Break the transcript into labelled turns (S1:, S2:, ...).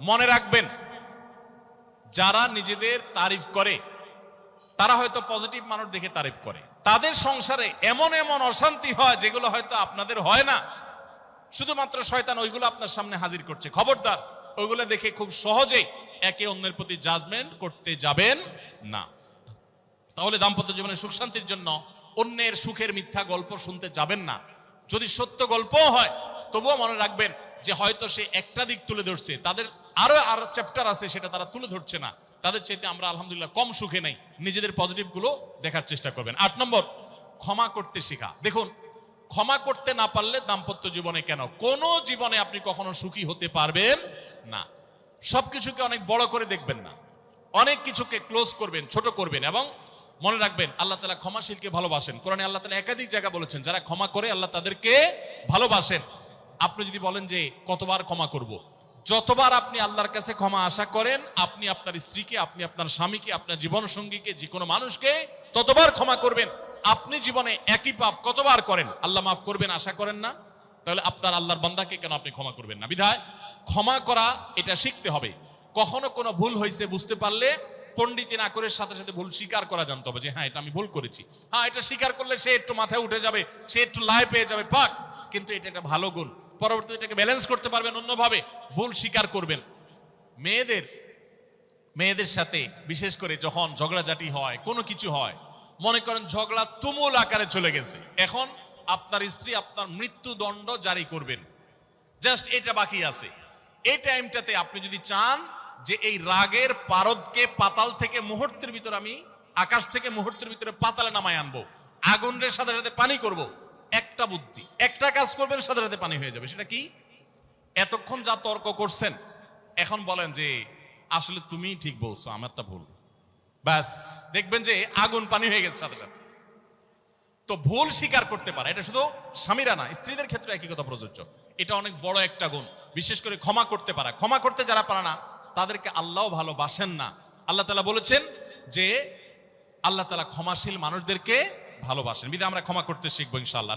S1: মনে রাখবেন, যারা নিজেদের তারিফ করে তারা হয়তো পজিটিভ মানুষ দেখে তারিফ করে, তাদের সংসারে এমন এমন অশান্তি হয় যেগুলো হয়তো আপনাদের হয় না, শুধুমাত্র শয়তান ওইগুলো আপনার সামনে হাজির করছে। খবরদার, ওইগুলো দেখে খুব সহজেই একে অন্যের প্রতি জাজমেন্ট করতে যাবেন না। তাহলে দাম্পত্য জীবনে সুখ শান্তির জন্য অন্যের সুখের মিথ্যা গল্প শুনতে যাবেন না। যদি সত্য গল্পও হয় তবুও মনে রাখবেন যে হয়তো সে একটা দিক তুলে ধরছে, তাদের আরো চ্যাপ্টার আছে সেটা তারা তুলে ধরছে না, তাদের চাইতে আমরা আলহামদুলিল্লাহ কম সুখে নাই। নিজেদের পজিটিভ গুলো দেখার চেষ্টা করবেন। 8 নম্বর, ক্ষমা করতে শেখা। দেখুন, ক্ষমা করতে না পারলে দাম্পত্য জীবনে কেন, কোন জীবনে আপনি কখনো সুখী হতে পারবেন না। সবকিছুকে অনেক বড় করে দেখবেন না, অনেক কিছুকে ক্লোজ করবেন, ছোট করবেন। এবং মনে রাখবেন, আল্লাহ তাআলা ক্ষমাশীলকে ভালোবাসেন। কোরআনে আল্লাহ তাআলা একাধিক জায়গা বলেছেন যারা ক্ষমা করে আল্লাহ তাদেরকে ভালোবাসেন। আপনি যদি বলেন যে কতবার ক্ষমা করব, যতবার আপনি আল্লাহর কাছে ক্ষমা আশা করেন, আপনি আপনার স্ত্রীকে, আপনি আপনার স্বামীকে, আপনার জীবন সঙ্গীকে, যে কোনো মানুষকে ততবার ক্ষমা করবেন। আপনি জীবনে একই পাপ কতবার করেন আল্লাহ মাফ করবেন আশা করেন না, তাহলে আপনার আল্লাহর বান্দাকে কেন আপনি ক্ষমা করবেন না? বিধায় ক্ষমা করা এটা শিখতে হবে। কখনো কোনো ভুল হয়েছে বুঝতে পারলে পণ্ডিতি না করে সাথে সাথে ভুল স্বীকার করা জানতে হবে, যে হ্যাঁ এটা আমি ভুল করেছি। হ্যাঁ, এটা স্বীকার করলে সে একটু মাথায় উঠে যাবে, সে একটু লাই পেয়ে যাবে, পাক। কিন্তু এটা একটা ভালো গুণ, পরবর্তীতে এটাকে ব্যালেন্স করতে পারবেন অন্যভাবে। ভুল স্বীকার করবেন। মেয়েদের সাথে বিশেষ করে যখন ঝগড়াঝাটি হয়, কোনো কিছু হয়, মনে করেন ঝগড়া তুমুল আকারে চলে গেছে, এখন আপনার স্ত্রী আপনার মৃত্যুদণ্ড জারি করবেন, জাস্ট এটা বাকি আছে। এই টাইমটাতে আপনি যদি চান যে এই রাগের পারদকে পাতাল থেকে মুহূর্তের ভিতর, আমি আকাশ থেকে মুহূর্তের ভিতরে পাতালে নামায় আনবো, আগুনের সাথে সাথে পানি করব, একটা বুদ্ধি, একটা কাজ করবেন, সাথে সাথে পানি হয়ে যাবে। সেটা কি? এতক্ষণ যা তর্ক করছেন, এখন বলেন যে আসলে তুমি ঠিক বলছো, আমারটা ভুল, ব্যাস দেখবেন যে আগুন পানি হয়ে গেছে সাথে সাথে। তো ভুল স্বীকার করতে পারে, এটা শুধু স্বামীরা না, স্ত্রীদের ক্ষেত্রে একই কথা প্রযোজ্য। এটা অনেক বড় একটা গুণ, বিশেষ করে ক্ষমা করতে পারা। ক্ষমা করতে যারা পারে না তাদেরকে আল্লাহ ভালোবাসেন না। আল্লাহ তাআলা বলেছেন যে আল্লাহ তাআলা ক্ষমাশীল মানুষদেরকে ভালোবাসেন। বিধায় আমরা ক্ষমা করতে শিখবো ইনশাআল্লাহ।